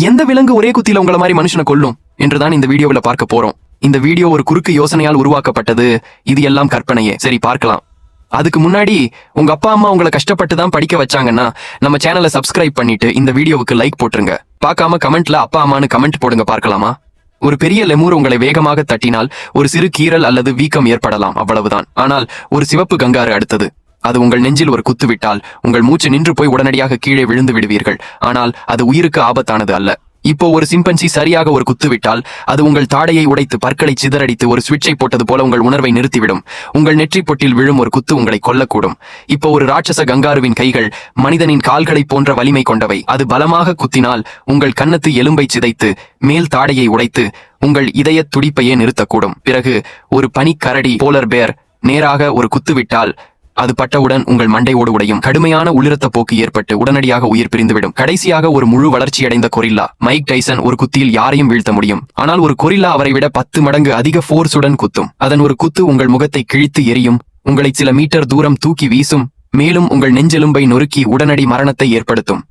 எந்த விலங்கு ஒரே குத்தில உங்கள மாதிரி மனுஷனை கொல்லும் என்றுதான் இந்த வீடியோவில் பார்க்க போறோம். இந்த வீடியோ ஒரு குறுக்கு யோசனையால் உருவாக்கப்பட்டது. இது எல்லாம் கற்பனையே. சரி, பார்க்கலாம். அதுக்கு முன்னாடி உங்க அப்பா அம்மா உங்களை கஷ்டப்பட்டு தான் படிக்க வச்சாங்கன்னா நம்ம சேனலை சப்ஸ்கிரைப் பண்ணிட்டு இந்த வீடியோவுக்கு லைக் போட்டுருங்க. பார்க்காம கமெண்ட்ல அப்பா அம்மானு கமெண்ட் போடுங்க. பார்க்கலாமா? ஒரு பெரிய லெமூர் உங்களை வேகமாக தட்டினால் ஒரு சிறு கீறல் அல்லது வீக்கம் ஏற்படலாம், அவ்வளவுதான். ஆனால் ஒரு சிவப்பு கங்காரு அடுத்தது. அது உங்கள் நெஞ்சில் ஒரு குத்து விட்டால் உங்கள் மூச்சு நின்று போய் உடனடியாக கீழே விழுந்து விடுவீர்கள். ஆனால் அது உயிருக்கு ஆபத்தானது அல்ல. இப்போ ஒரு சிம்பன்சி சரியாக ஒரு குத்து விட்டால் அது உங்கள் தாடையை உடைத்து பற்களை சிதறடித்து ஒரு சுவிட்சை போட்டது போல உங்கள் உணர்வை நிறுத்திவிடும். உங்கள் நெற்றி பொட்டில் விழும் ஒரு குத்து உங்களை கொல்லக்கூடும். இப்போ ஒரு ராட்சச கங்காருவின் கைகள் மனிதனின் கால்களை போன்ற வலிமை கொண்டவை. அது பலமாக குத்தினால் உங்கள் கன்னத்து எலும்பை சிதைத்து மேல் தாடையை உடைத்து உங்கள் இதய துடிப்பையே நிறுத்தக்கூடும். பிறகு ஒரு பனிக்கரடி போலர் பேர் நேராக ஒரு குத்து விட்டால் அது பட்டவுடன் உங்கள் மண்டையோடு உடையும். கடுமையான உள்ளிருத்த போக்கு ஏற்பட்டு உடனடியாக உயிர் பிரிந்துவிடும். கடைசியாக ஒரு முழு வளர்ச்சியடைந்த கொரில்லா மைக் டைசன் ஒரு குத்தியில் யாரையும் வீழ்த்த முடியும். ஆனால் ஒரு கொரில்லா அவரை விட 10 மடங்கு அதிக ஃபோர்ஸுடன் குத்தும். அதன் ஒரு குத்து உங்கள் முகத்தை கிழித்து எரியும், உங்களை சில மீட்டர் தூரம் தூக்கி வீசும், மேலும் உங்கள் நெஞ்செலும்பை நொறுக்கி உடனடி மரணத்தை ஏற்படுத்தும்.